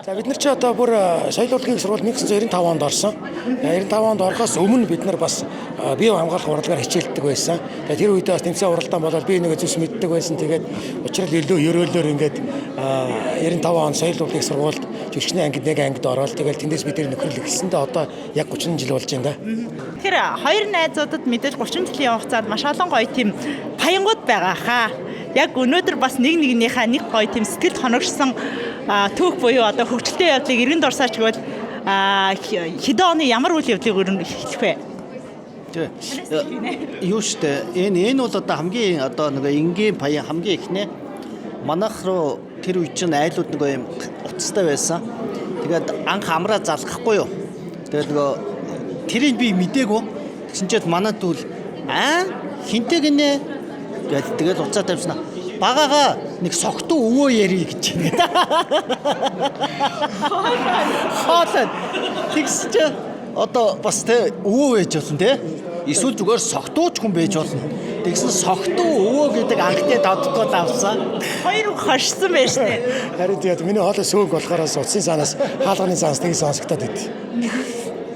За бид нар ч одоо бүр соёлын урлагийн сургууль 1995 онд орсон. 95 онд орохоос өмнө бид нар бас бие хамгаалах урлагаар хичээлдэг байсан. Тэгээд тэр үедээ бас тэмцээн уралдаан болоод би нэг зүйлс мэддэг байсан. Тэгээд учрал илүү ерөөлөөр ингээд 95 онд соёлын урлагийн сургуульд жүжигчний ангид нэг ангид ороод тэгээд тэндээс бид нэр нөхрөл эхэлсэндээ одоо яг 30 жил болж байна да. Тэгэхээр хоёр найзуудад мэдээж 30 жилийн хугацаанд маш олон гоё тийм паянгууд байгаа хаа. Яг өнөөдөр бас нэгнийхээ нэг гоё тийм сэтгэл хоногшсон түүх буюу одоо хөгжилтэй явдлыг эргэн дурсаач гэвэл хэдэн оны ямар үйл явдлыг өрнө хэлэх вэ? Юу штэ энэ бол одоо хамгийн одоо нэг энгийн паян хамгийн ихнэ манайх руу тэр үе чинь айлууд нэг юм уцтай байсан. Тэгээд анх амраа залгахгүй юу. Тэгээд нөгөө тэрийг би мдээгүй. Тэгсэн чинь манай дүүл хинтээ гинэ гэдэг тэгээд уцаа тавьснаа. Багаага нэг согтуу өвөө яри гэж байна. Хоолой. Тэгс чи одоо бас тэ өвөө байж болно те. Эсвэл зүгээр согтууч хүн байж болно. Тэгсэн согтуу өвөө гэдэг анхны доддгоо давсан. Хоёр хошсон байж тээ. Харин тэгээд миний хоолой сөөг болохоос утсын санаас хаалганы санаас тийг сонсогдоод байд.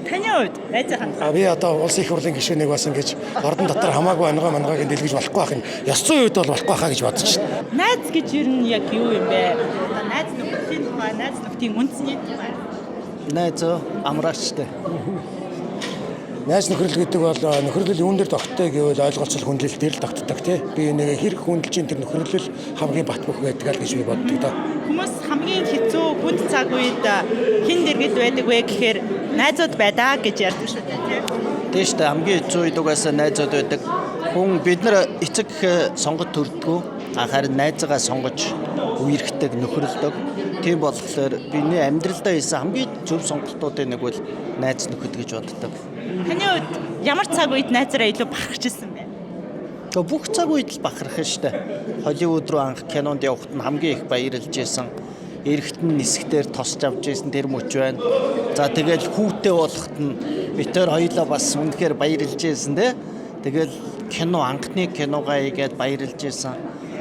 Таны хувьд найзынхаа Би одоо улсын их хурлын гишүүнийг бас ингэж ордон дотор хамаагүй мангааг дэлгэж болохгүй байх нь ёс зүйн үед бол болохгүй хаа гэж бодож байна. найз гэж юу нь яг юу юм бэ? Одоо найз нөхдөхийн тухай, найз нөхдийн үнцний тухай. Найз амраачтай. Найз нөхрөл гэдэг бол нөхрөл юун дээр тогттой гэвэл ойлголцол хүндлэл дээр л тогтдог тий. Би нэг хэрэг хүндэлж тэр нөхрөл хамгийн бат бөх байдаг л гэж би боддог доо. Хүмүүс хамгийн хэцүү хүнд цаг үед хин дэргэд байдаг вэ гэхээр найзууд байдаа гэж ярьдаг шүү дээ. Тийм шүү дээ. Хамгийн хэцүү үед угаасаа найзууд байдаг. Хүн бид нар эцэг сонгож төрдгөө харин найзгаа сонгож үерхдэг, нөхрөлдөг. Тийм болохоор биний амьдралдаа хийсэн хамгийн зөв сонголтуудын нэг бол найз нөхөд гэж боддог. Таны хувьд ямар цаг үед найзаараа илүү бахархажсэн бэ? Тэгээ бүх цаг үед л бахарх нь шүү дээ. Холливуд руу анх кинонд явахад нь хамгийн их баярлж байсан. Эрэгтэн нисгтэр тосч авч ирсэн тэр мөч байна. За тэгэл хүүтэй болоход нь битээр хоёлоо бас үнэхээр баярлж ирсэн те. Тэгэл кино анхны киногаа хийгээд баярлж ирсэн.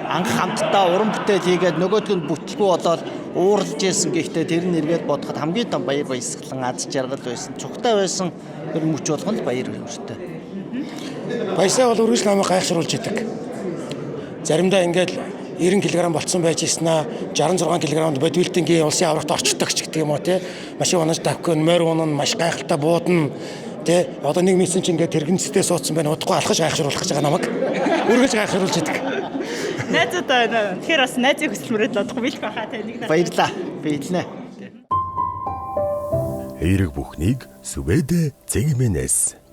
Анх хамтдаа уран бүтээл хийгээд нөгөөдг нь бүтлгүй болоод ууралж ирсэн. Гэхдээ тэр нь эргээд бодоход хамгийн том баяр баясгалан аз жаргал байсан. Цухтай байсан тэр мөч болгоно л баяр хөөртэй. Баясаа бол үргэлж намайг гайхшруулж идэг. Заримдаа ингээд 90 кг болцсон байж ийснаа 66 кг бодибилдингийн улсын аврагт орчдог ч гэдэг юм уу тий. Машин унаж давхгүй морь унаа маш гайхалтай буудна тий. Одоо нэг мэдсэн чинь ингээд тэрэгнцтэй суудсан байна. Удахгүй алхаж гайхшруулах гэж байгаа намайг. Үргэлж гайхшруулж идэг. Найзуудаа тэгэхээр бас найзыг хөсөлмөрөд бодох биш баха та нэг. Баярлаа. Биелнэ. Эерэг бүхнийг Сүбэдэ Цэгмэнэс